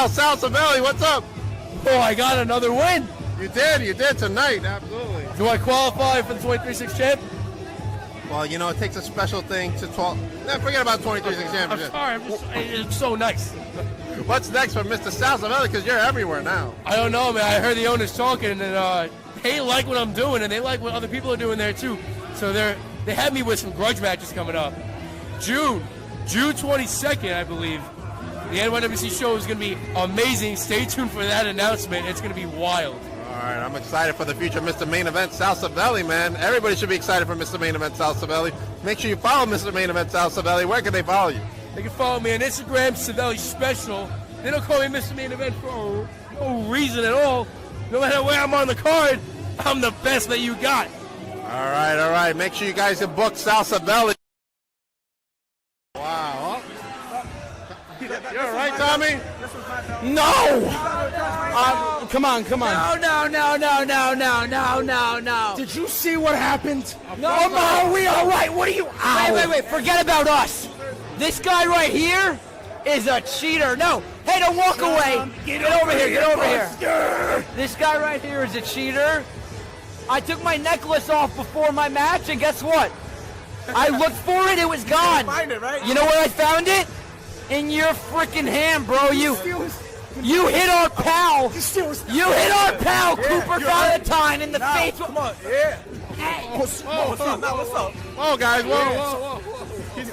Sal Savelli, what's up? Oh, I got another win. You did tonight, absolutely. Do I qualify for the 23-6 champ? Well, you know, it takes a special thing to 12. Nah, forget about 23-6 I'm championship. sorry, it's so nice. What's next for Mr. Sal Savelli? Because you're everywhere now. I don't know, man. I heard the owners talking, and they like what I'm doing, and they like what other people are doing there, too. So they have me with some grudge matches coming up. June 22nd, I believe. The NYWC show is going to be amazing. Stay tuned for that announcement. It's going to be wild. All right, I'm excited for the future Mr. Main Event Sal Savelli, man. Everybody should be excited for Mr. Main Event Sal Savelli. Make sure you follow Mr. Main Event Sal Savelli. Where can they follow you? They can follow me on Instagram, Savelli Special. They don't call me Mr. Main Event for no reason at all. No matter where I'm on the card, I'm the best that you got. All right. Make sure you guys can book Sal Savelli. Wow. You're all right, Tommy? No! Come on. No. Did you see what happened? No. Are we all right? What are you? Ow. Wait. Forget about us. This guy right here is a cheater. No. Hey, don't walk away. Get over here. This guy right here is a cheater. I took my necklace off before my match, and guess what? I looked for it. It was gone. Find it, right? You know where I found it? In your freaking hand, bro. You hit our pal. You hit our pal, Cooper Valentine, in the face. Come on, yeah. What's up? Whoa, guys, whoa. He's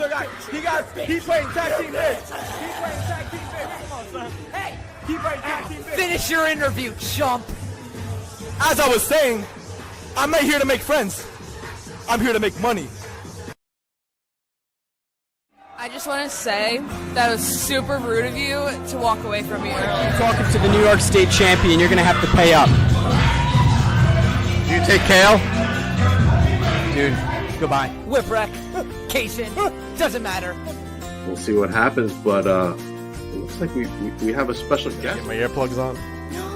playing tag team base. Come on, son. Hey, Keep playing tag team base. finish your interview, chump. As I was saying, I'm not here to make friends. I'm here to make money. I just want to say that it was super rude of you to walk away from me earlier. Talking to the New York State champion, you're going to have to pay up. Do you take Kale? Dude, goodbye. Whipwreck, Kaysen, doesn't matter. We'll see what happens, but it looks like we have a special guest. Get my earplugs on. No.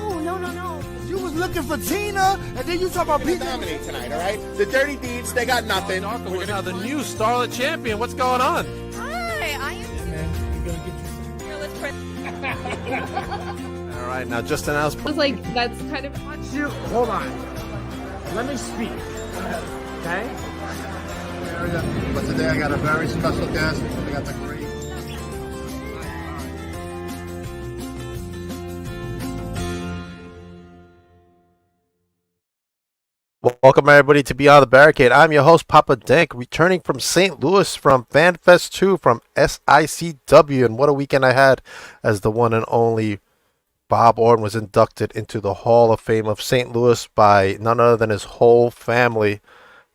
You was looking for Tina, and then you talk about people. Dominate tonight, all right? The Dirty Deeds, they got nothing. We're now the new Starlet champion. What's going on? Hi, I am. Here, let's press. All right, now just announced. I was like, that's kind of. Hold on. Let me speak. Okay? But today I got a very special guest. I got the great. Welcome everybody to Beyond the Barricade. I'm your host Papa Dank, returning from St. Louis from FanFest 2 from SICW, and what a weekend I had as the one and only Bob Orton was inducted into the Hall of Fame of St. Louis by none other than his whole family.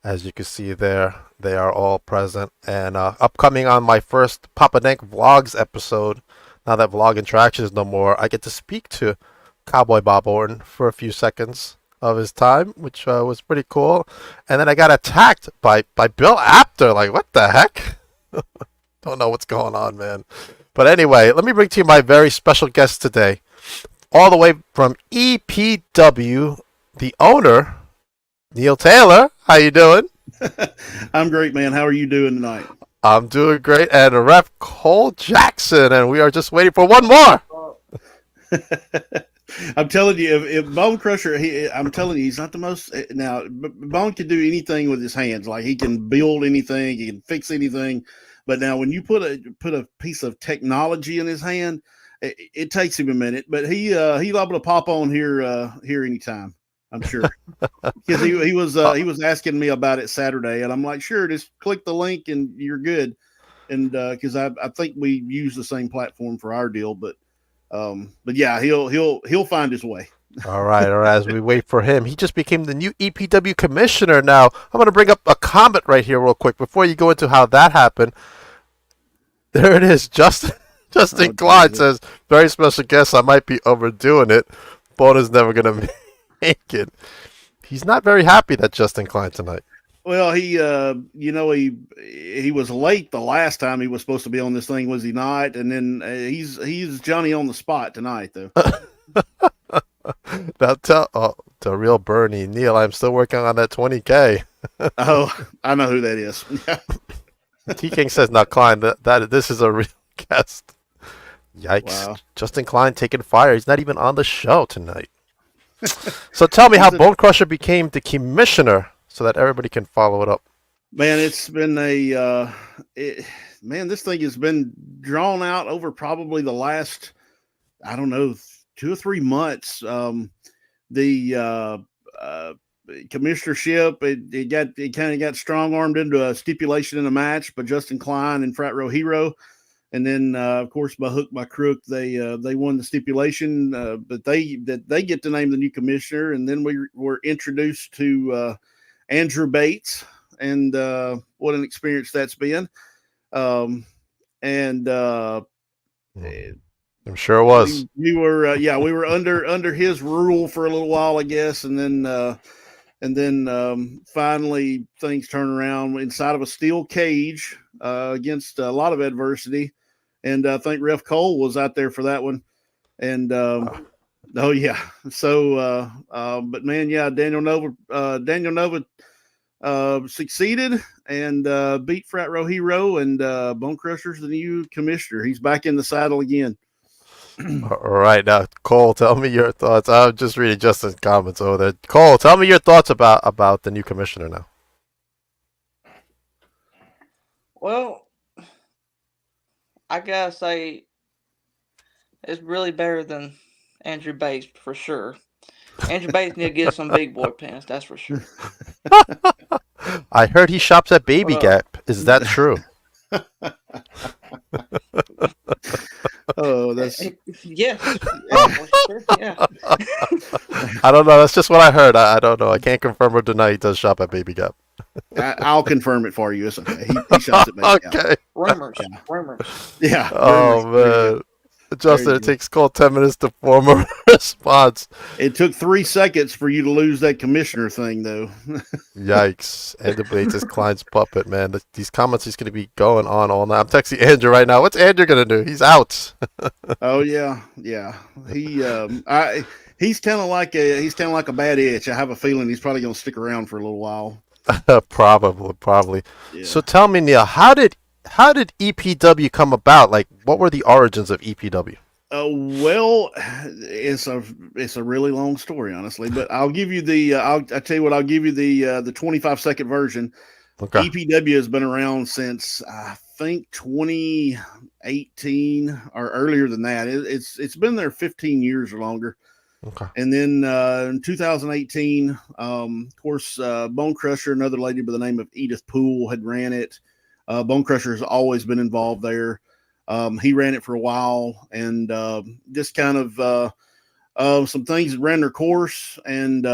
As you can see there, they are all present. And upcoming on my first Papa Dank Vlogs episode, now that Vlog Interaction is no more, I get to speak to Cowboy Bob Orton for a few seconds of his time, which was pretty cool. And then I got attacked by Bill Apter. Like, what the heck? Don't know what's going on, man. But anyway, let me bring to you my very special guest today. All the way from EPW, the owner, Neil Taylor. How you doing? I'm great, man. How are you doing tonight? I'm doing great. And Ref Cole Jackson. And we are just waiting for one more. I'm telling you, if Bone Crusher, I'm telling you, he's not the most. Now, Bone can do anything with his hands. Like, he can build anything, he can fix anything. But now, when you put a piece of technology in his hand, it takes him a minute. But he's able to pop on here anytime, I'm sure. Because he was asking me about it Saturday, and I'm like, sure, just click the link and you're good. And because I think we use the same platform for our deal, but yeah, he'll find his way. All right. As we wait for him, he just became the new EPW commissioner. Now, I'm going to bring up a comment right here real quick before you go into how that happened. There it is. Justin Klein says, very special guest. I might be overdoing it. Bona's never going to make it. He's not very happy that Justin Klein tonight. Well, he was late the last time he was supposed to be on this thing, was he not? And then he's Johnny on the spot tonight, though. Now tell the real Bernie Neil, I'm still working on that 20K. Oh, I know who that is. T King says, "Now Klein, that this is a real guest." Yikes! Wow. Justin Klein taking fire. He's not even on the show tonight. So tell me how Bone Crusher became the commissioner, so that everybody can follow it up. Man, it's been man, this thing has been drawn out over probably the last, I don't know, 2 or 3 months. The commissionership, it kind of got strong armed into a stipulation in a match by Justin Klein and Frat Row Hero. And then, of course, by hook by crook, they won the stipulation. But they get to name the new commissioner, and then we were introduced to Andrew Bates, and what an experience that's been. And I'm sure it was. we were we were under his rule for a little while, I guess, and then finally things turn around inside of a steel cage against a lot of adversity. And I think Ref Kole was out there for that one. And oh yeah, so but man, yeah, Daniel Nova succeeded and beat Frat Row Hero, and Bone Crusher's the new commissioner. He's back in the saddle again. All right, now Cole, tell me your thoughts. I'm just reading Justin's comments over there. Cole, tell me your thoughts about the new commissioner now. Well, I gotta say, it's really better than Andrew Bates for sure. Andrew Bates need to get some big boy pants, that's for sure. I heard he shops at Baby Gap. Is that true? Oh, that's yes. Yeah, sure, yeah. I don't know. That's just what I heard. I don't know. I can't confirm or deny he does shop at Baby Gap. I'll confirm it for you. It's okay. He shops at Baby Gap. Okay. Rumors. Rumors. Yeah. Oh man. Justin, it takes Cole 10 minutes to form a response. It took 3 seconds for you to lose that commissioner thing, though. Yikes. Andrew Bates is Klein's puppet, man. These comments he's going to be going on all night. I'm texting Andrew right now. What's Andrew going to do? He's out. Oh, yeah. Yeah. He's kind of like a bad itch. I have a feeling he's probably going to stick around for a little while. Probably. Yeah. So tell me, Neil, how did EPW come about? Like, what were the origins of EPW? Well, it's a really long story, honestly. But I'll give you I'll tell you what. I'll give you the 25-second version. Okay. EPW has been around since I think 2018 or earlier than that. It's been there 15 years or longer. Okay. And then in 2018, of course, Bone Crusher, another lady by the name of Edith Poole, had ran it. Bone Crusher has always been involved there. He ran it for a while, and just kind of some things that ran their course, and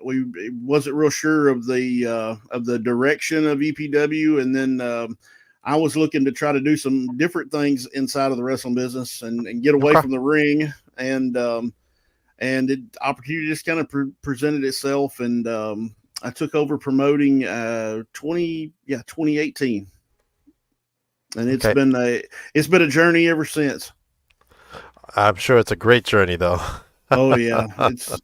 we wasn't real sure of the direction of EPW. And then I was looking to try to do some different things inside of the wrestling business and get away from the ring, and the opportunity just kind of presented itself, and I took over promoting 2018. And it's been a journey ever since. I'm sure it's a great journey, though. Oh yeah,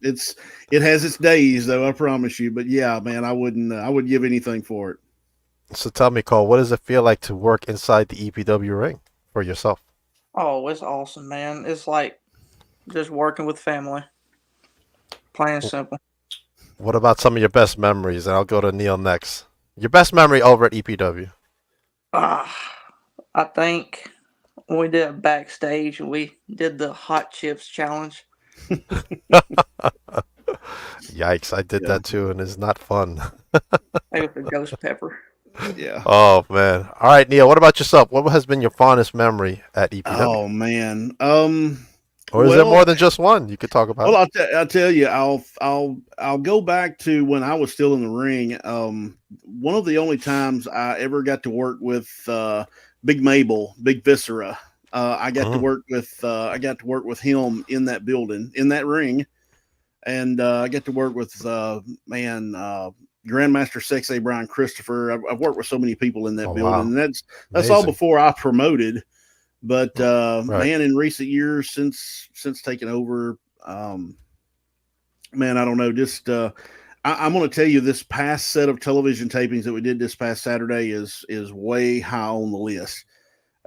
it has its days, though, I promise you. But yeah, man, I would give anything for it. So tell me, Cole, what does it feel like to work inside the EPW ring for yourself? Oh, it's awesome, man. It's like just working with family. Plain and simple. What about some of your best memories? And I'll go to Neil next. Your best memory over at EPW? I think when we did it backstage, we did the hot chips challenge. Yikes, I did that too, and it's not fun. Maybe for ghost pepper. Yeah. Oh, man. All right, Neil, what about yourself? What has been your fondest memory at EPW? Oh, man. Or is there more than just one you could talk about? Well, I'll tell you, I'll go back to when I was still in the ring. One of the only times I ever got to work with Big Mabel, Big Viscera. I got to work with him in that building, in that ring, and I got to work with Grandmaster Sex A. Brian Christopher. I've worked with so many people in that building, wow. and that's all before I promoted. But right. Man, in recent years, since taking over, man, I don't know. Just I'm going to tell you, this past set of television tapings that we did this past Saturday is way high on the list.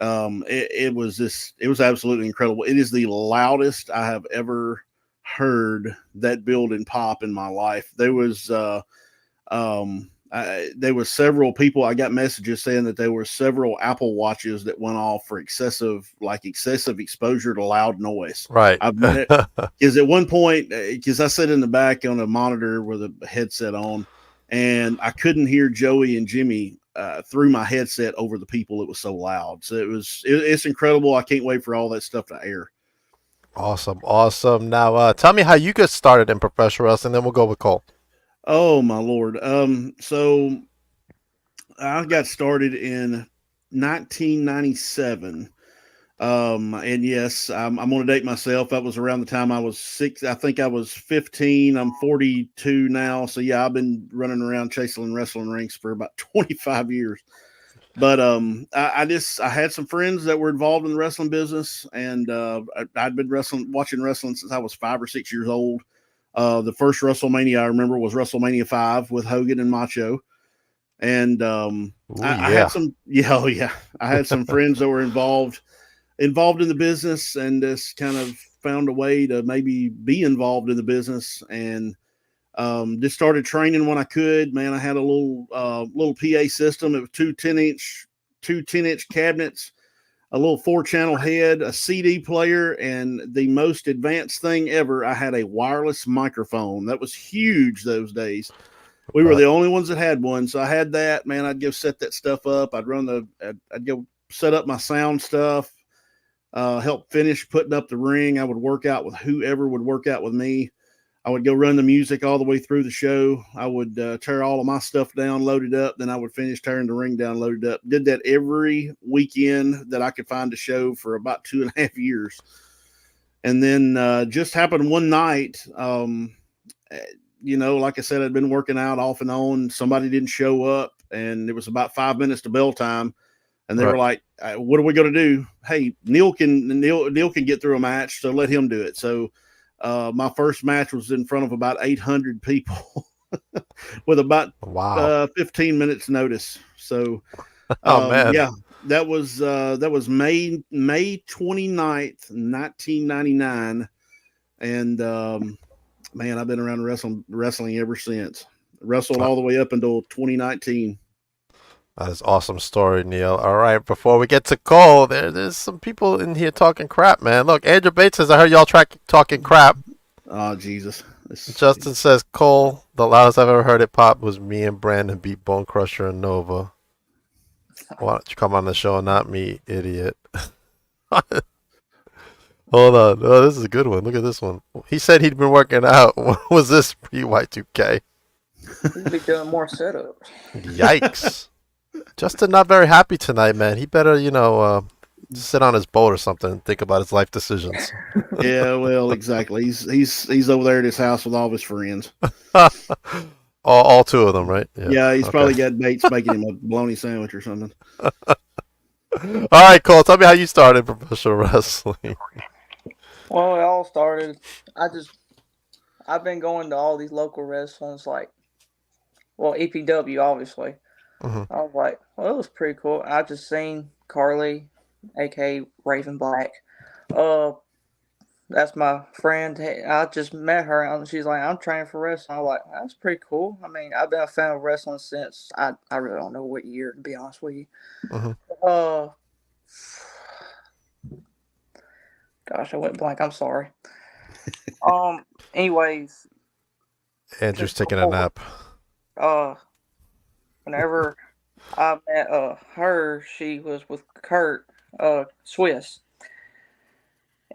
It was absolutely incredible. It is the loudest I have ever heard that building pop in my life. There was several people. I got messages saying that there were several Apple watches that went off for excessive exposure to loud noise. Right. Because at one point, because I sat in the back on a monitor with a headset on, and I couldn't hear Joey and Jimmy through my headset over the people. It was so loud. So it's incredible. I can't wait for all that stuff to air. Awesome. Now, tell me how you got started in professional wrestling, then we'll go with Kole. Oh my Lord. So I got started in 1997. And yes, I'm going to date myself. That was around the time I was 6. I think I was 15. I'm 42 now. So yeah, I've been running around chasing wrestling rings for about 25 years. But I had some friends that were involved in the wrestling business, and I'd been watching wrestling since I was 5 or 6 years old. The first WrestleMania I remember was WrestleMania 5 with Hogan and Macho. And I had some, I had some friends that were involved in the business, and just kind of found a way to maybe be involved in the business, and just started training when I could. Man, I had a little PA system. It was two 10-inch cabinets, a little 4-channel head, a CD player, and the most advanced thing ever, I had a wireless microphone. That was huge those days. We were the only ones that had one. So I had that. Man, I'd go set that stuff up. I'd go set up my sound stuff, help finish putting up the ring. I would work out with whoever would work out with me. I would go run the music all the way through the show. I would tear all of my stuff down, load it up. Then I would finish tearing the ring down, load it up. Did that every weekend that I could find a show for about 2.5 years. And then just happened one night, like I said, I'd been working out off and on. Somebody didn't show up, and it was about 5 minutes to bell time. And they were like, what are we going to do? Hey, Neil can get through a match, so let him do it. So my first match was in front of about 800 people with about 15 minutes notice. So, man. Yeah, that was May 29th, 1999. And, man, I've been around wrestling ever since. Wrestled all the way up until 2019. That is an awesome story, Neil. All right, before we get to Kole, there's some people in here talking crap, man. Look, Andrew Bates says, I heard y'all talking crap. Oh, Jesus. Justin says, Kole, the loudest I've ever heard it pop was me and Brandon beat Bone Crusher and Nova. Why don't you come on the show and not me, idiot? Hold on. Oh, this is a good one. Look at this one. He said he'd been working out. What was this pre-Y2K? He'd be doing more setups. Yikes. Justin not very happy tonight, man. He better, sit on his boat or something and think about his life decisions. Yeah, well, exactly. He's over there at his house with all of his friends. all 2 of them, right? Yeah, he's probably got Bates making him a bologna sandwich or something. All right, Kole, tell me how you started professional wrestling. Well, it all started. I've been going to all these local wrestlings, EPW, obviously. Mm-hmm. I was like, well, it was pretty cool. I just seen Carly, aka Raven Black. That's my friend. I just met her, and she's like, I'm training for wrestling. I'm like, that's pretty cool. I mean, I've been a fan of wrestling since I really don't know what year, to be honest with you. Mm-hmm. Gosh, I went blank. I'm sorry. Anyways, Andrew's taking a nap. Whenever I met her, she was with Kurt, Swiss.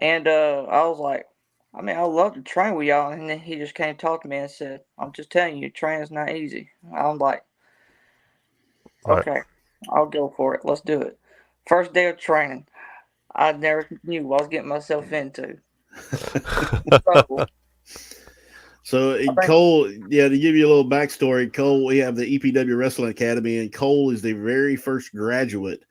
And I was like, I mean, I'd love to train with y'all. And then he just came to talk to me and said, I'm just telling you, training's not easy. I'm like, okay, I'll go for it. Let's do it. First day of training, I never knew what I was getting myself into. So Kole, to give you a little backstory, Kole, we have the EPW Wrestling Academy, and Kole is the very first graduate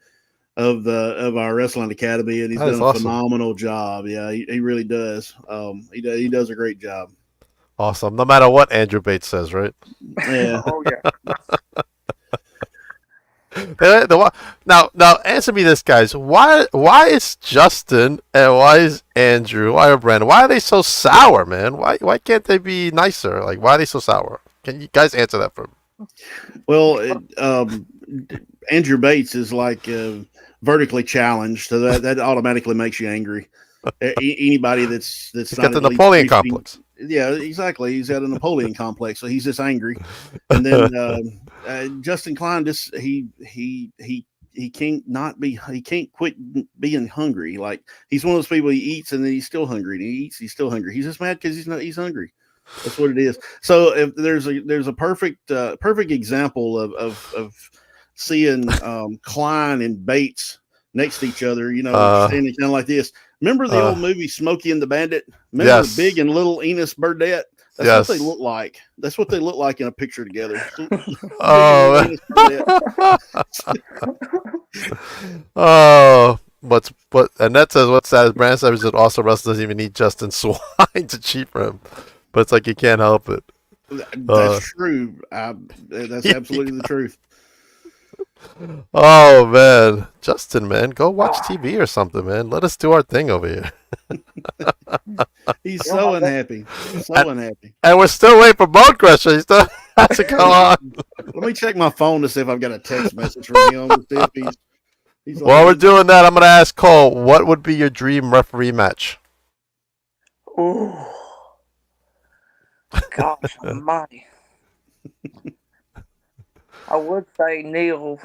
of our wrestling academy, and he's done a phenomenal job. Yeah, he really does. He does a great job. Awesome. No matter what Andrew Bates says, right? Yeah. Oh yeah. Now answer me this, guys. Why is Justin and why is Andrew, why are Brandon, why are they so sour, man? Why can't they be nicer? Like, why are they so sour? Can you guys answer that for me? Well, Andrew Bates is like vertically challenged, so that automatically makes you angry. Anybody that's He's not got the at least Napoleon 50 complex. Yeah, exactly. He's got a Napoleon complex, so he's just angry. And then Justin Klein just he can't quit being hungry. Like, he's one of those people, he eats and then he's still hungry, and he eats, he's still hungry. He's just mad because he's hungry. That's what it is. So if there's a perfect example of seeing Klein and Bates next to each other, standing kind of like this. Remember the old movie Smokey and the Bandit? Remember Yes. Big and Little Enos Burdette? That's Yes. what they look like. That's what they look like in a picture together. Oh, oh, and that says what's sad is Brandon says that also Russell doesn't even need Justin Swine to cheat for him, but it's like you can't help it. That's true. That's absolutely the truth. Oh man, Justin, man, go watch TV or something, man. Let us do our thing over here. He's so unhappy. So unhappy. And we're still waiting for Bone Crusher. He still has to come on. Let me check my phone to see if I've got a text message from him. To see if he's While we're doing that, I'm going to ask Cole, what would be your dream referee match? Ooh. Gosh almighty. I would say Neil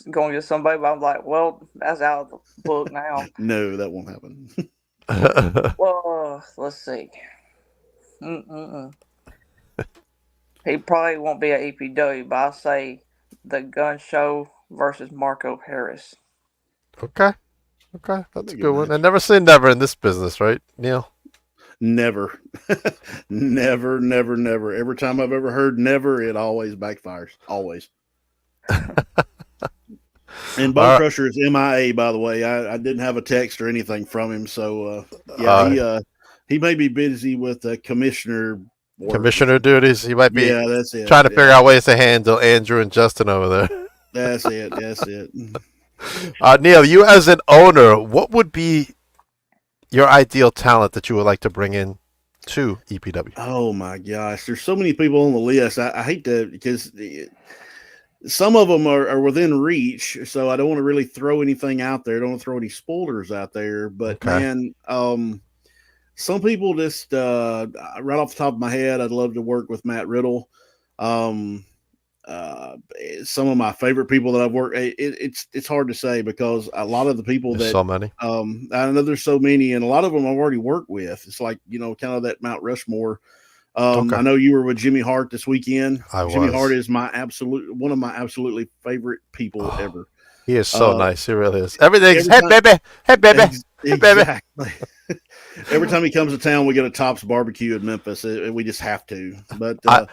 going to somebody, but I'm like, well, that's out of the book now. No, that won't happen. Well, let's see. He probably won't be at EPW, but I'll say the Gun Show versus Marco Harris. Okay, that's a good one. I never say never in this business, right, Neil? Never. Never. Every time I've ever heard never, it always backfires. Always. And Bone Crusher is MIA, by the way. I didn't have a text or anything from him, so he may be busy with commissioner duties. He might be that's it. trying to figure out ways to handle Andrew and Justin over there. That's it. Neil, you as an owner, what would be your ideal talent that you would like to bring in to EPW? Oh my gosh, there's so many people on the list. I hate to, because some of them are within reach, so I don't want to really throw anything out there. I don't want to throw any spoilers out there. But man, some people just right off the top of my head, I'd love to work with Matt Riddle. Some of my favorite people that I've worked, it's hard to say because a lot of the people there's so many. I know there's so many, and a lot of them I've already worked with. It's like, kind of that Mount Rushmore. I know you were with Jimmy Hart this weekend. Jimmy Hart is one of my absolutely favorite people ever. He is so nice. He really is. Everything's hey baby. Exactly. Every time he comes to town, we get a Tops barbecue in Memphis. We just have to. But I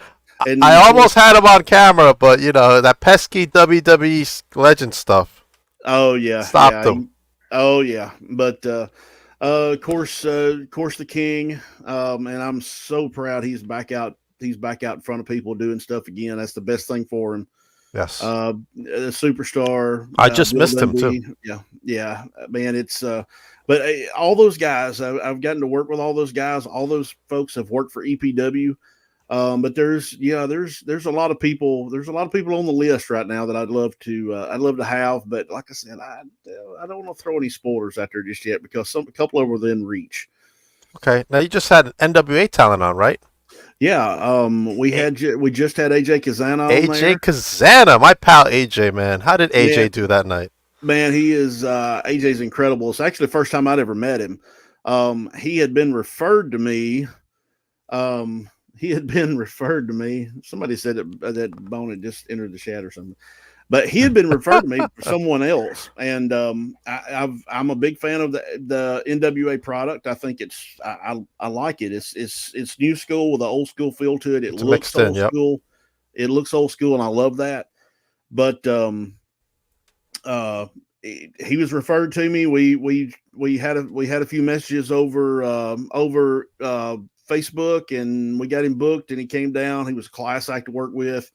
almost had him on camera, but that pesky WWE legend stuff. Oh yeah, stopped him. Oh yeah, but of course, the King, and I'm so proud he's back out. He's back out in front of people doing stuff again. That's the best thing for him. Yes. The superstar. I just missed him too. Yeah, man. It's but all those guys, I've gotten to work with all those guys. All those folks have worked for EPW. But there's a lot of people. There's a lot of people on the list right now that I'd love to have. But like I said, I don't want to throw any spoilers out there just yet because a couple of them are within reach. Okay, now you just had an NWA talent on, right? Yeah, we just had AJ Kazana on AJ Kazana, my pal AJ, man. How did AJ do that night? Man, he is AJ's incredible. It's actually the first time I'd ever met him. He had been referred to me. Somebody said that Bone had just entered the chat or something, but he had been referred to me for someone else. And I'm a big fan of the NWA product. I think I like it. It's new school with an old school feel to it. It looks old school. It looks old school, and I love that. But he was referred to me. We had a few messages over Facebook, and we got him booked, and he came down. He was a class act to work with.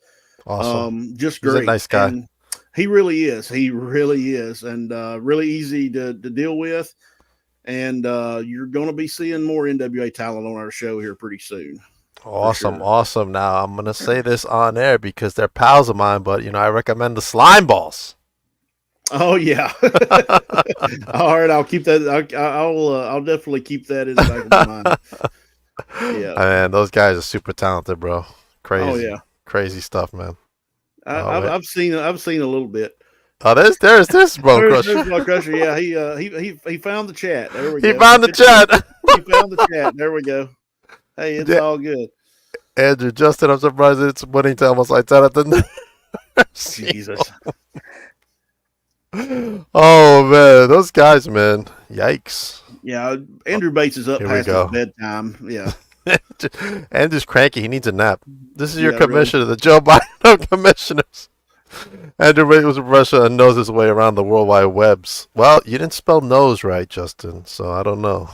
Awesome. Just great. He's a nice guy. He really is. He really is, and really easy to deal with. And you're going to be seeing more NWA talent on our show here pretty soon. Awesome, sure. awesome. Now I'm gonna say this on air because they're pals of mine, but I recommend the slime balls. Oh yeah. All right, I'll keep that. I'll definitely keep that in the back of my mind. Yeah. Man, those guys are super talented, bro. Crazy, Oh yeah. crazy stuff, man. I've seen a little bit. Oh, there's this Bone Crusher. There's Bone Crusher. Yeah, he found the chat. There we go. He found the chat. He found the chat. There we go. Hey, it's all good. Andrew, Justin, I'm surprised it's winning to almost like 10 at the Jesus. Oh man, those guys, man. Yikes. Yeah, Andrew Bates is up Here we past go. his bedtime. Yeah. Andrew's cranky. He needs a nap. This is your Yeah, commissioner, the Joe Biden of commissioners. Andrew Bates was from Russia and knows his way around the World Wide Webs. Well, you didn't spell nose right, Justin, so I don't know.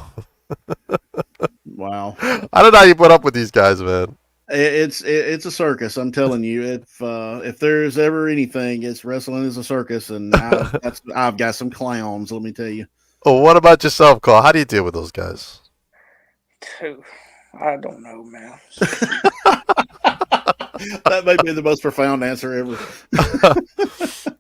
Wow. I don't know how you put up with these guys, man. It's a circus. I'm telling you. If there's ever anything, it's wrestling is a circus, and I've got some clowns. Let me tell you. Oh, what about yourself, Cole? How do you deal with those guys? I don't know, man. That may be the most profound answer ever.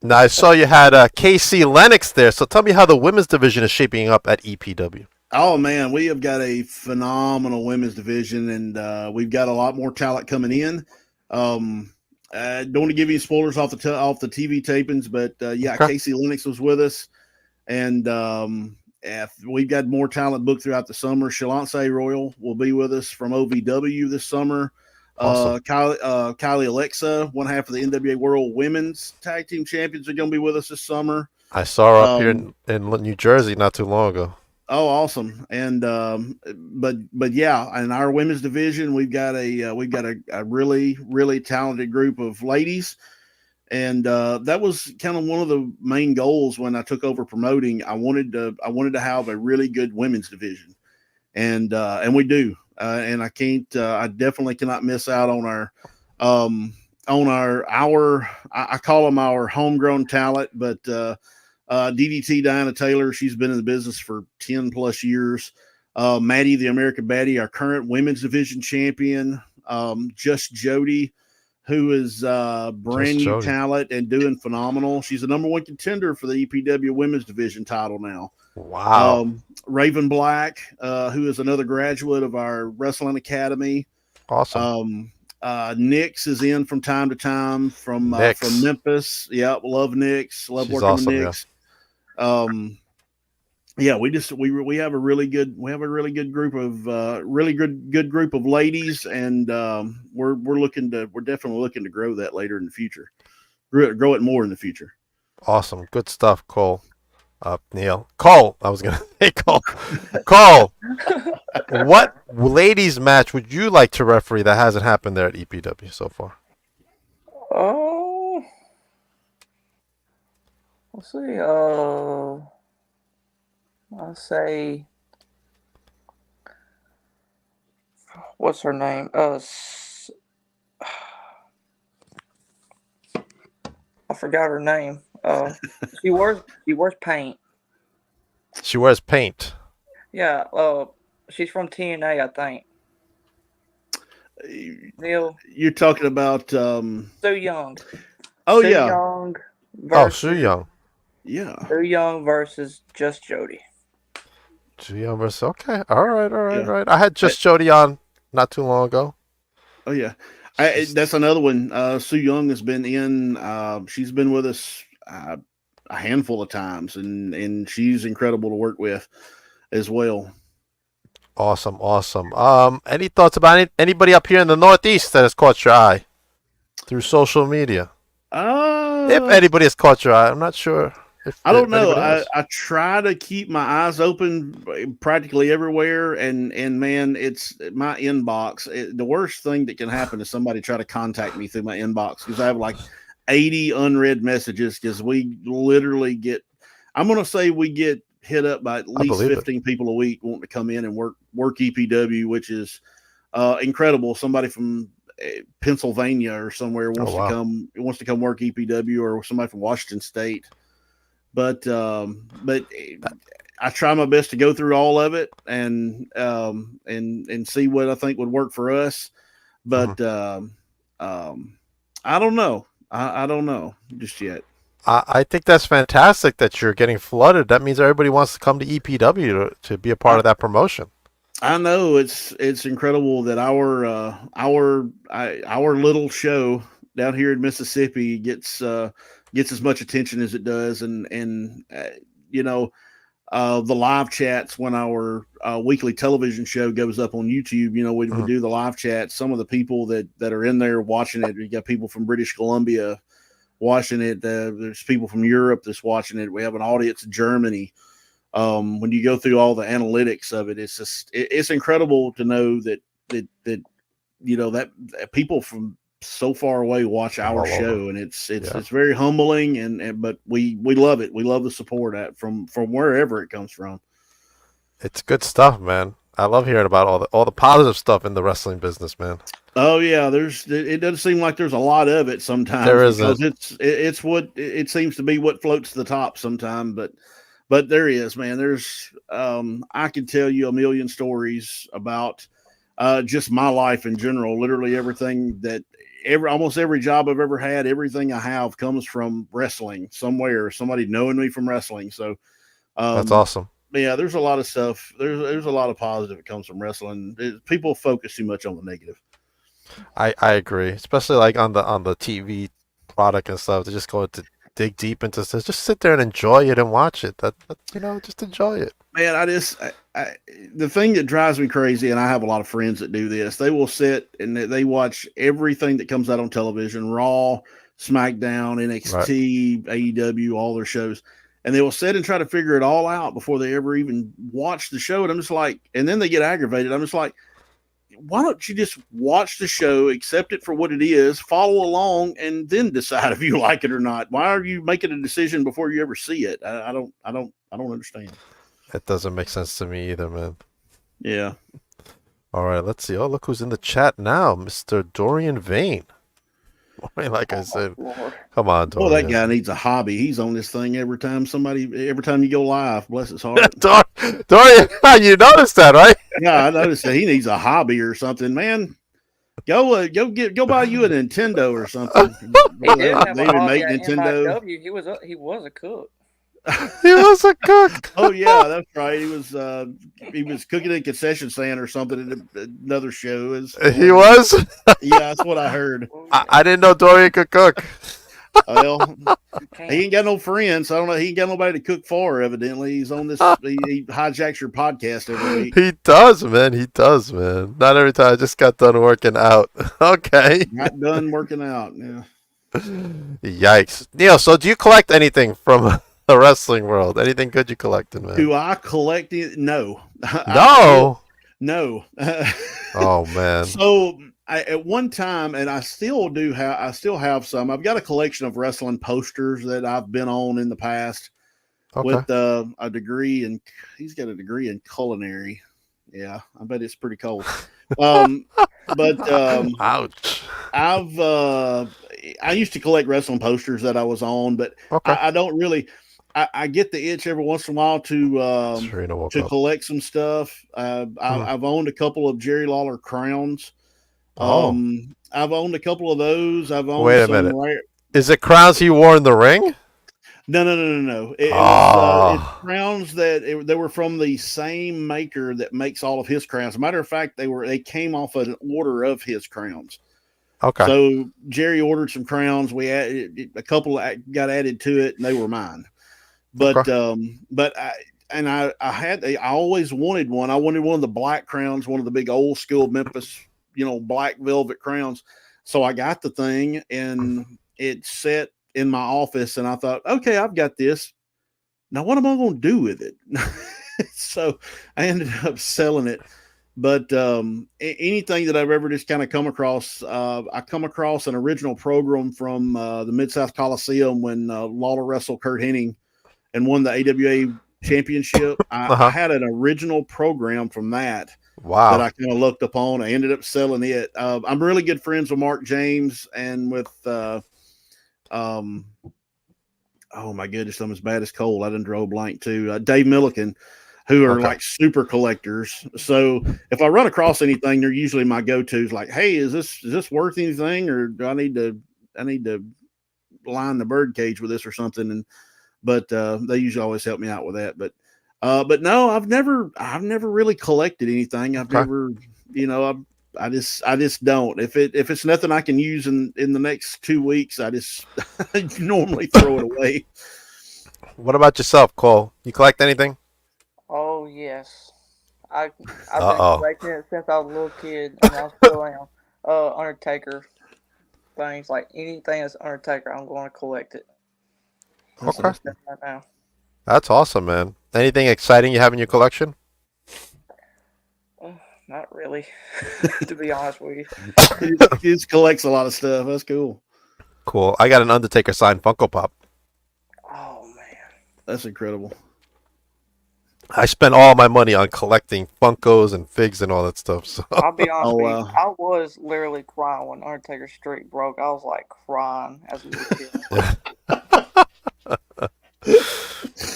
Now, I saw you had KC Lennox there, so tell me how the women's division is shaping up at EPW. Oh man, we have got a phenomenal women's division, and we've got a lot more talent coming in. Don't want to give you spoilers off the TV tapings, but yeah, Okay. Casey Lennox was with us, and we've got more talent booked throughout the summer. Shalance Royal will be with us from OVW this summer. Awesome. Kylie Alexa, one half of the NWA World Women's Tag Team Champions, are going to be with us this summer. I saw her up here in New Jersey not too long ago. Oh, awesome! And but yeah, in our women's division, we've got a really talented group of ladies, and that was kind of one of the main goals when I took over promoting. I wanted to have a really good women's division, and we do. And I definitely cannot miss out on our I call them our homegrown talent, but DDT Diana Taylor, she's been in the business for 10 plus years. Maddie, the American Baddie, our current women's division champion. Just Jody, who is brand new talent and doing phenomenal. She's the number one contender for the EPW women's division title now. Wow. Raven Black, who is another graduate of our wrestling academy. Awesome. Nix is in from time to time from Memphis. Yeah, love Nix. Love She's working awesome, with Nix. Yeah. We have a really good group of good group of ladies, and we're definitely looking to grow that later in the future. Grow it more in the future. Awesome. Good stuff, Cole. Neil. Cole. I was going to say Cole. Cole. What ladies match would you like to referee that hasn't happened there at EPW so far? Oh, let's see. I'll say, what's her name? I forgot her name. She wears paint. She wears paint. Yeah. She's from TNA, I think. Neil. You're talking about Sue Young. Oh Sue yeah. Young Sue Young. Yeah. Sue Young versus Just Jody. Sue Young versus okay. All right. I had Just Jody on not too long ago. Oh yeah. That's another one. Sue Young has been in. She's been with us a handful of times, and she's incredible to work with as well. Awesome. Any thoughts about anybody up here in the Northeast that has caught your eye through social media? If anybody has caught your eye, I'm not sure. I don't know. I try to keep my eyes open practically everywhere, and man, it's my inbox. The worst thing that can happen is somebody try to contact me through my inbox because I have like 80 unread messages because we literally get. I'm going to say we get hit up by at least 15 people a week wanting to come in and work EPW, which is incredible. Somebody from Pennsylvania or somewhere wants wow. to come work EPW, or somebody from Washington State. But I try my best to go through all of it and see what I think would work for us. But I don't know. I don't know just yet. I think that's fantastic that you're getting flooded. That means everybody wants to come to EPW to be a part of that promotion. I know it's incredible that our little show down here in Mississippi gets as much attention as it does, and the live chats when our weekly television show goes up on YouTube. We do the live chats. Some of the people that are in there watching it, we got people from British Columbia watching it. There's people from Europe that's watching it. We have an audience in Germany. When you go through all the analytics of it, it's incredible to know that people from so far away watch our show, and it's very humbling, but we love it. We love the support from wherever it comes from. It's good stuff, man. I love hearing about all the positive stuff in the wrestling business, man. Oh yeah, it doesn't seem like there's a lot of it sometimes. There isn't. It's what it seems to be what floats to the top sometimes, but there is, man. There's I can tell you a million stories about just my life in general. Literally everything almost every job I've ever had, everything I have comes from wrestling somewhere. Somebody knowing me from wrestling. So that's awesome. Yeah, there's a lot of stuff. There's a lot of positive that comes from wrestling. People focus too much on the negative. I agree, especially like on the TV product and stuff. To just go to dig deep into this, just sit there and enjoy it and watch it. That just enjoy it. Man, the thing that drives me crazy, and I have a lot of friends that do this. They will sit and they watch everything that comes out on television: Raw, SmackDown, NXT, AEW, all their shows. And they will sit and try to figure it all out before they ever even watch the show. And I'm just like, and then they get aggravated. I'm just like, why don't you just watch the show, accept it for what it is, follow along, and then decide if you like it or not? Why are you making a decision before you ever see it? I don't understand. It doesn't make sense to me either, man. Yeah. All right, let's see. Oh, look who's in the chat now, Mr. Dorian Vane. Like I said, come on, Dorian. Well, that guy needs a hobby. He's on this thing every time you go live. Bless his heart. Dorian, you noticed that, right? Yeah, I noticed that he needs a hobby or something, man. Go buy you a Nintendo or something. He did have a hobby at Nintendo. He was a cook. He was a cook. Oh yeah, that's right. He was cooking at a concession stand or something at another show. He was? Yeah, that's what I heard. I didn't know Dorian could cook. Well, he ain't got no friends, so I don't know. He ain't got nobody to cook for, evidently. He's on this he hijacks your podcast every week. He does, man. Not every time. I just got done working out. Okay. Not done working out, yeah. Yikes. Neil, so do you collect anything from the wrestling world? Anything good you collected, man? Do I collect it? No. No? No. Oh, man. So at one time, and I still have some. I've got a collection of wrestling posters that I've been on in the past with a degree, and he's got a degree in culinary. Yeah, I bet it's pretty cold. Ouch. I used to collect wrestling posters that I was on, but I don't really. I get the itch every once in a while to collect some stuff. I've owned a couple of Jerry Lawler crowns. I've owned a couple of those. I've owned. Wait a minute. Is it crowns he wore in the ring? No. It was crowns that were from the same maker that makes all of his crowns. As a matter of fact, they came off an order of his crowns. Okay. So Jerry ordered some crowns. We added a couple got added to it, and they were mine. But I always wanted one. I wanted one of the black crowns, one of the big old school Memphis, black velvet crowns. So I got the thing, and it sat in my office, and I thought, okay, I've got this. Now what am I going to do with it? So I ended up selling it. But anything that I've ever just kind of come across, I come across an original program from the Mid-South Coliseum when Lawler wrestled Kurt Hennig and won the AWA championship. I had an original program from that Wow. that I kind of looked upon. I ended up selling it. I'm really good friends with Mark James and with um, oh my goodness, I'm as bad as Kole. I didn't draw a blank too. Dave Milliken, who are Okay. like super collectors. So if I run across anything, they're usually my go-tos. Like, hey, is this worth anything, or do I need to line the bird cage with this or something? But they usually always help me out with that. But no, I've never really collected anything. I've Okay. never, I just don't. If it's nothing I can use in the next 2 weeks, I just normally throw it away. What about yourself, Cole? You collect anything? Oh yes, I've been Uh-oh. collecting it since I was a little kid, and I still am. Undertaker things, like anything that's Undertaker, I'm going to collect it. Okay. Right now. That's awesome, man. Anything exciting you have in your collection? Not really, to be honest with you. He just collects a lot of stuff. That's cool. Cool. I got an Undertaker signed Funko Pop. Oh man, that's incredible. I spent all my money on collecting Funkos and figs and all that stuff. So I'll be honest with you. I was literally crying when Undertaker streak broke. I was like crying as a little kid.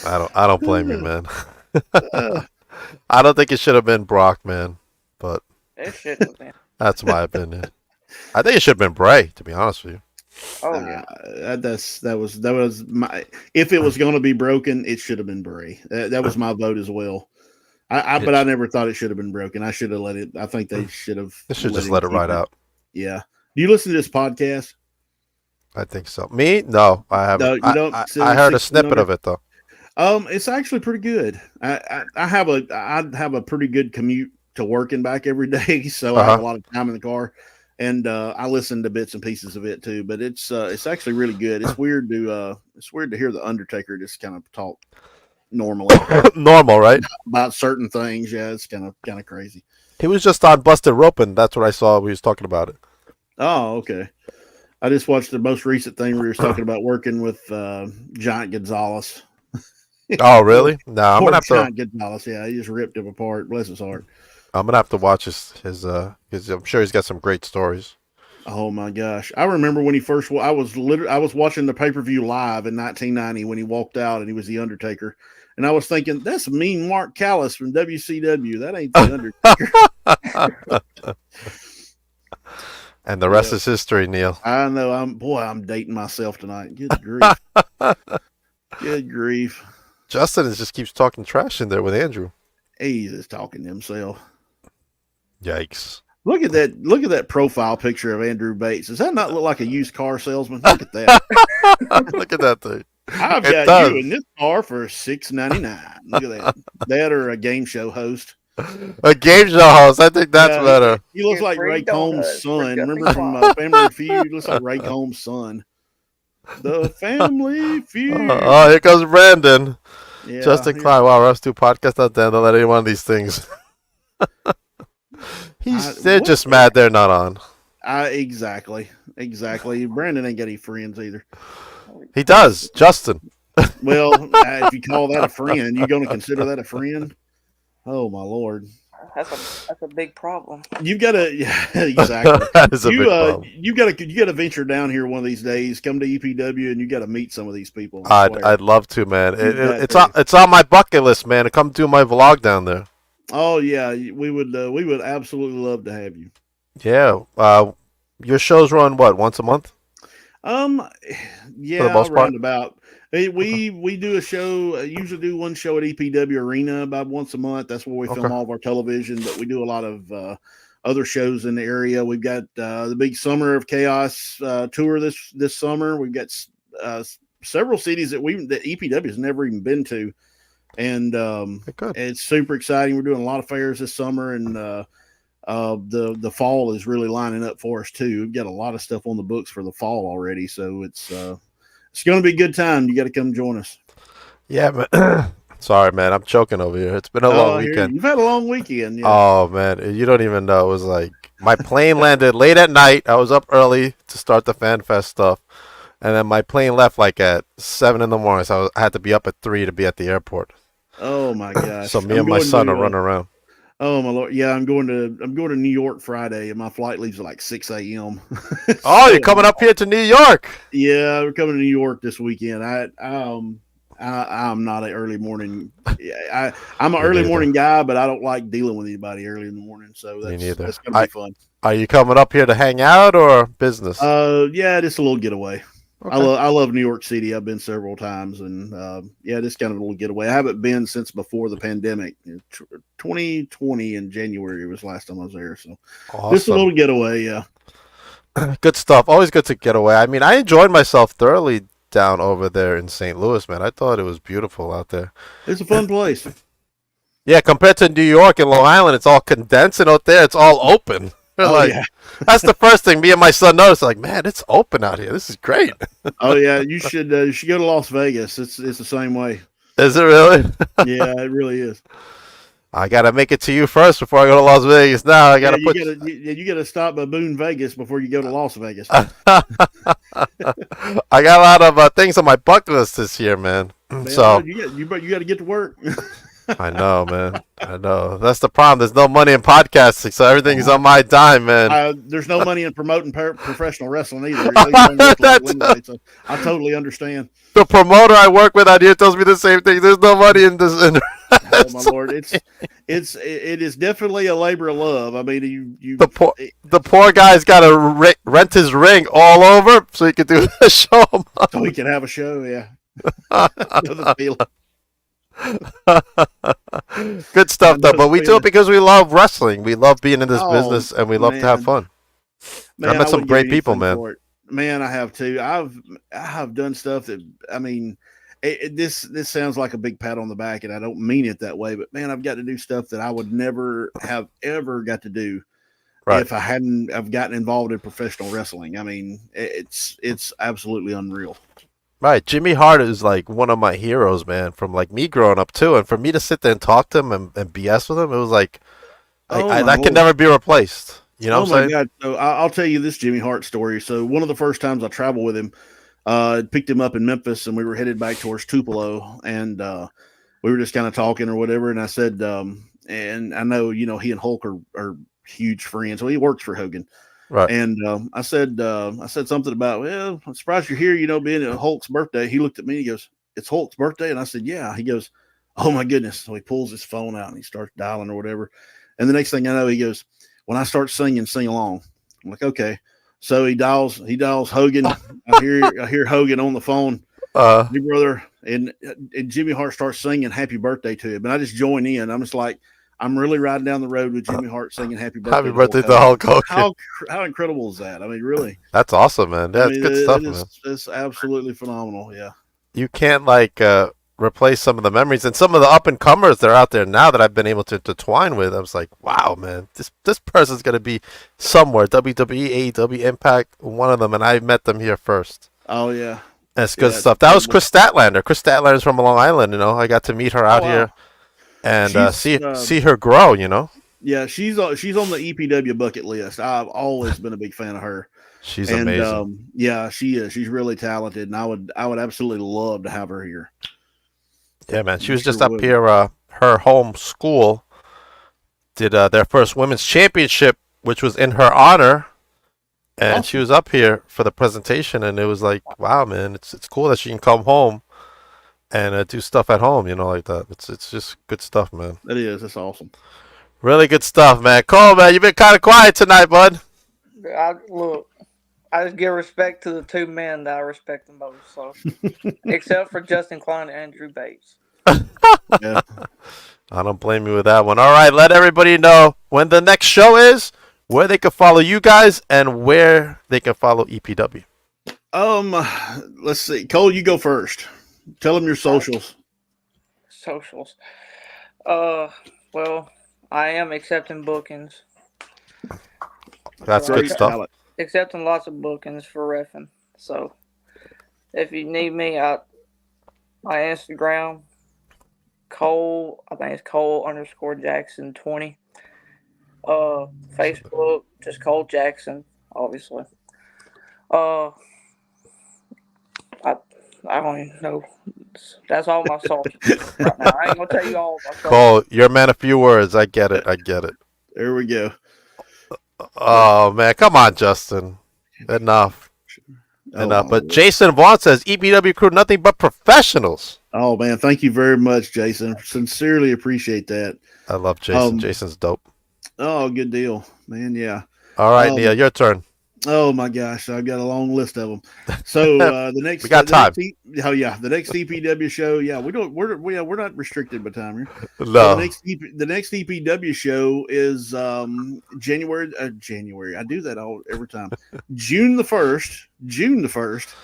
I don't blame you, man. I don't think it should have been Brock, man, but it shouldn't have been. That's my opinion. I think it should have been Bray, to be honest with you. Oh yeah, that was my. If it was going to be broken, it should have been Bray. That was my vote as well. But I never thought it should have been broken. I should have let it. I think they should have. They should just let it ride out. Yeah. Do you listen to this podcast? I think so. Me? No, I haven't. No, you don't. I heard a snippet of it though. It's actually pretty good. I have a pretty good commute to work and back every day, so I have a lot of time in the car, and I listen to bits and pieces of it too. But it's actually really good. It's weird to hear the Undertaker just kind of talk normally, normal, right? About certain things. Yeah, it's kind of crazy. He was just on Busted Roping. That's what I saw. We was talking about it. Oh, okay. I just watched the most recent thing where he was talking about working with Giant Gonzalez. Oh, really? No, I'm gonna have Giant Gonzalez. Yeah, he just ripped him apart. Bless his heart. I'm gonna have to watch his because I'm sure he's got some great stories. Oh my gosh! I remember when he first. I was watching the pay-per-view live in 1990 when he walked out and he was the Undertaker, and I was thinking that's mean Mark Callis from WCW. That ain't the Undertaker. And the rest is history, Neil. I know. I'm dating myself tonight. Good grief! Good grief! Justin just keeps talking trash in there with Andrew. He's just talking to himself. Yikes. Look at that profile picture of Andrew Bates. Does that not look like a used car salesman? Look at that. Look at that thing. I've got you in this car for $6.99. Look at that. That or a game show host. A game show host. I think that's better. He looks like Ray Combs' son. Remember from Family Feud? He looks like Ray Combs' son. The Family Feud. Oh, here comes Brandon. Yeah, Justin Klein. Wow, Russ do podcast out there. Don't let any one of these things. They're just mad they're not on. Exactly. Brandon ain't got any friends either. He does, Justin. Well, if you call that a friend, you going to consider that a friend? Oh my Lord. That's a big problem. You've got to exactly. That is a big problem. You got to venture down here one of these days. Come to EPW and you got to meet some of these people. I'd love to, man. It's on my bucket list, man. To come do my vlog down there. Oh yeah, we would absolutely love to have you. Yeah. Your shows run what, once a month? Yeah, roundabout. We do a show. Usually do one show at EPW Arena about once a month. That's where we film all of our television. But we do a lot of other shows in the area. We've got the big Summer of Chaos tour this summer. We've got several cities that EPW has never even been to, and it's super exciting. We're doing a lot of fairs this summer, and the fall is really lining up for us too. We've got a lot of stuff on the books for the fall already, so it's going to be a good time. You got to come join us. Yeah, man. Sorry, man. I'm choking over here. It's been a long weekend. You've had a long weekend. Yeah. Oh, man. You don't even know. It was like my plane landed late at night. I was up early to start the Fan Fest stuff. And then my plane left like at 7 in the morning. So I had to be up at 3 to be at the airport. Oh, my gosh. So me and my son are running around. Oh my lord! Yeah, I'm going to New York Friday, and my flight leaves at like 6 a.m. Oh, you're coming up here to New York. Yeah, we're coming to New York this weekend. I'm not an early morning. I'm an Me early neither. morning guy, but I don't like dealing with anybody early in the morning. So Me that's neither. gonna be fun. Are you coming up here to hang out or business? Yeah, just a little getaway. Okay. I love New York City. I've been several times, and yeah, just kind of a little getaway. I haven't been since before the pandemic. 2020 in January was last time I was there. So just a Awesome. little getaway. Yeah, Good stuff. Always good to get away. I mean, I enjoyed myself thoroughly down over there in St. Louis, man. I thought it was beautiful out there. it's a fun place. Yeah, compared to New York and Long Island, it's all condensed, and out there it's all open. We're Oh like, yeah, that's the first thing me and my son noticed. Like, man, it's open out here. This is great. oh yeah. You should go to Las Vegas. It's the same way. Is it really? Yeah, it really is. I gotta make it to you first before I go to Las Vegas. Now I Yeah, gotta put. you gotta stop by Boone Vegas before you go to Las Vegas. I got a lot of things on my bucket list this year, man. Man, So you got to get to work. I know, man. I know. That's the problem. There's no money in podcasting, so everything's on my dime, man. There's no money in promoting professional wrestling either. At least on this level anyway, so I totally understand. The promoter I work with out here tells me the same thing. There's no money in this. Oh my lord, it is definitely a labor of love. I mean, The poor guy's got to rent his ring all over so he can do the show. so we can have a show. Yeah, I know the feeling. Good stuff, though. But we do feeling. it because we love wrestling. We love being in this Oh, business, and we love to have man. fun. Man, I met some wouldn't great give people, anything man. for it. Man, I have too. I have done stuff that I mean, this sounds like a big pat on the back, and I don't mean it that way. But man, I've got to do stuff that I would never have ever got to do Right. if I hadn't have gotten involved in professional wrestling. I mean, it's absolutely unreal. Right. Jimmy Hart is like one of my heroes, man, from like me growing up too. And for me to sit there and talk to him and BS with him, it was like, Oh my that can Lord. never be replaced. You know Oh what I'm my saying? God! So I'll tell you this Jimmy Hart story. So one of the first times I traveled with him, picked him up in Memphis, and we were headed back towards Tupelo, and we were just kind of talking or whatever. And I said, and I know he and Hulk are huge friends. Well, he works for Hogan, Right. and I said something about, well, I'm surprised you're here. Being at Hulk's birthday. He looked at me. He goes, "It's Hulk's birthday," and I said, "Yeah." He goes, "Oh my goodness!" So he pulls his phone out and he starts dialing or whatever. And the next thing I know, he goes, "When I start singing, sing along." I'm like, "Okay." So he dials Hogan. I hear Hogan on the phone. Hey brother, and Jimmy Hart starts singing "Happy Birthday" to him, and I just join in. I'm just like, I'm really riding down the road with Jimmy Hart singing "Happy Birthday." Happy birthday to Hulk Hogan. How incredible is that? I mean, really. That's awesome, man. I That's mean, good stuff, man. it's absolutely phenomenal. Yeah. You can't like replace some of the memories and some of the up and comers that are out there now that I've been able to intertwine with. I was like, wow, man, this person's gonna be somewhere. WWE, AEW, Impact, one of them, and I met them here first. Oh yeah. That's good Yeah, stuff. That was Chris Statlander. Chris Statlander's from Long Island. I got to meet her out wow. here and She's, see her grow. Yeah, she's on the EPW bucket list. I've always been a big fan of her. She's And amazing. yeah, she is. She's really talented, and I would absolutely love to have her here. Yeah, man. She was Sure just up would. here. Her home school did their first women's championship, which was in her honor, and she was up here for the presentation. And it was like, wow, man, it's cool that she can come home and do stuff at home, like that. It's just good stuff, man. It is. It's awesome. Really good stuff, man. Cole, man, you've been kind of quiet tonight, bud. I just give respect to the two men that I respect the most. So, except for Justin Klein and Andrew Bates. Yeah. I don't blame you with that one. All right, let everybody know when the next show is, where they can follow you guys, and where they can follow EPW. Let's see. Cole, you go first. Tell them your socials. Socials. Well, I am accepting bookings. That's good stuff. Accepting lots of bookings for reffing. So, if you need me, my Instagram, Kole, I think it's Kole_Jackson20. Facebook, just Kole Jackson, obviously. I don't even know. That's all my salty right now. I ain't gonna tell you all my salty. Cole, you're a man of few words. I get it. There we go. Oh man, come on, Justin. Enough. But Lord. Jason Vaughn says EPW crew nothing but professionals. Oh man, thank you very much, Jason. Sincerely appreciate that. I love Jason. Jason's dope. Oh, good deal, man. Yeah. All right, Nia, your turn. Oh my gosh, I've got a long list of them. So the next, we got time. the next EPW show. Yeah, we're not restricted by time here. No. So the next EPW show is January. I do that every time. June the 1st.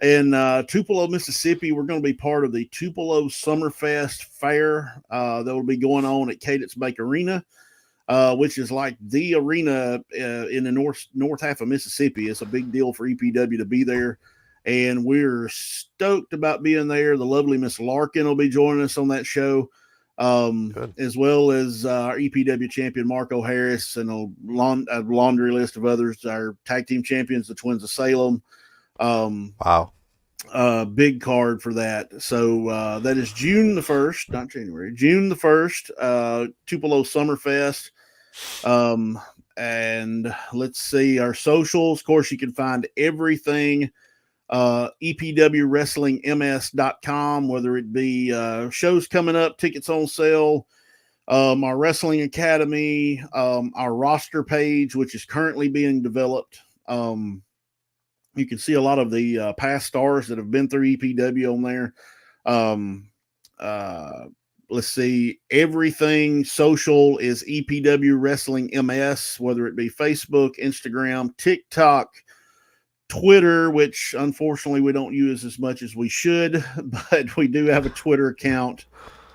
In Tupelo, Mississippi, we're going to be part of the Tupelo Summerfest Fair that will be going on at Cadence Bank Arena. Which is like the arena in the north half of Mississippi. It's a big deal for EPW to be there, and we're stoked about being there. The lovely Miss Larkin will be joining us on that show, as well as our EPW champion Marco Harris and a laundry list of others. Our tag team champions, the Twins of Salem. Wow. Big card for that. So that is June the 1st, not January. June the 1st, Tupelo Summerfest. And let's see our socials. Of course, you can find everything EPWWrestlingMS.com, whether it be shows coming up, tickets on sale, our Wrestling Academy, our roster page, which is currently being developed. You can see a lot of the past stars that have been through EPW on there. Let's see. Everything social is EPW Wrestling MS, whether it be Facebook, Instagram, TikTok, Twitter, which unfortunately we don't use as much as we should, but we do have a Twitter account.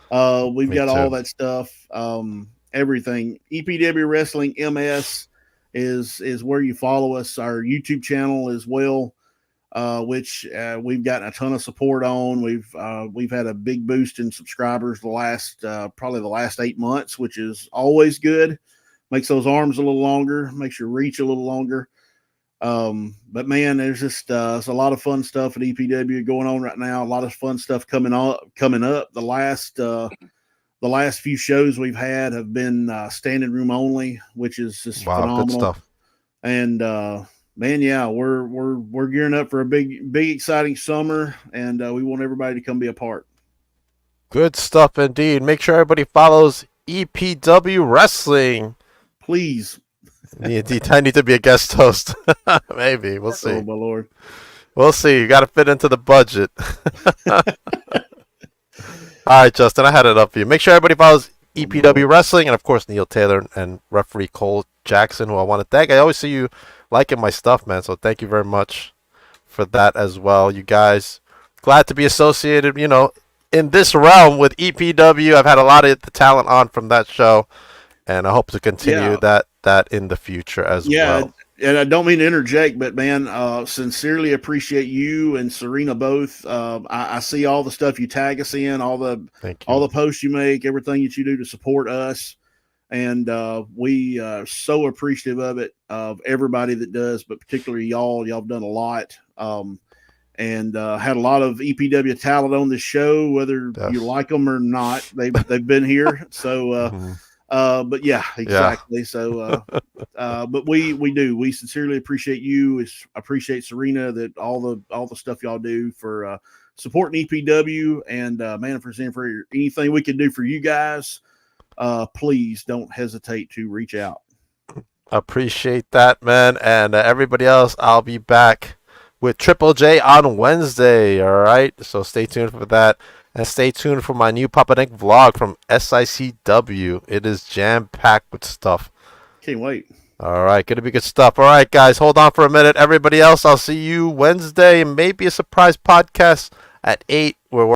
We've got all that stuff. Everything. EPW Wrestling MS is where you follow us. Our YouTube channel as well, which we've gotten a ton of support on. We've had a big boost in subscribers probably the last 8 months, which is always good. Makes those arms a little longer, makes your reach a little longer. But man, there's just there's a lot of fun stuff at EPW going on right now. A lot of fun stuff coming up. The last few shows we've had have been standing room only, which is just phenomenal. Good stuff. And man, yeah, we're gearing up for a big exciting summer, and we want everybody to come be a part. Good stuff indeed. Make sure everybody follows EPW Wrestling. Please. I need to be a guest host. Maybe. We'll see. Oh, my Lord. We'll see. You got to fit into the budget. All right, Justin, I had it up for you. Make sure everybody follows EPW Wrestling, and of course Neil Taylor and referee Cole Jackson, who I want to thank. I always see you liking my stuff, man, so thank you very much for that as well. You guys, glad to be associated, in this realm with EPW. I've had a lot of the talent on from that show, and I hope to continue that in the future as well. And I don't mean to interject, but man, sincerely appreciate you and Serena both. I see all the stuff you tag us in, all the posts you make, everything that you do to support us, and we are so appreciative of it, of everybody that does, but particularly y'all. Y'all have done a lot, and had a lot of EPW talent on this show, whether you like them or not. They've been here, so. But yeah, exactly. Yeah. So, but we sincerely appreciate you. Appreciate Serena, that all the stuff y'all do for supporting EPW, and man, if there's anything we can do for you guys, please don't hesitate to reach out. Appreciate that, man. And everybody else, I'll be back with Triple J on Wednesday. All right, so stay tuned for that. And stay tuned for my new Papa Denk vlog from SICW. It is jam-packed with stuff. Can't wait. All right, going to be good stuff. All right, guys, hold on for a minute. Everybody else, I'll see you Wednesday. Maybe a surprise podcast at 8.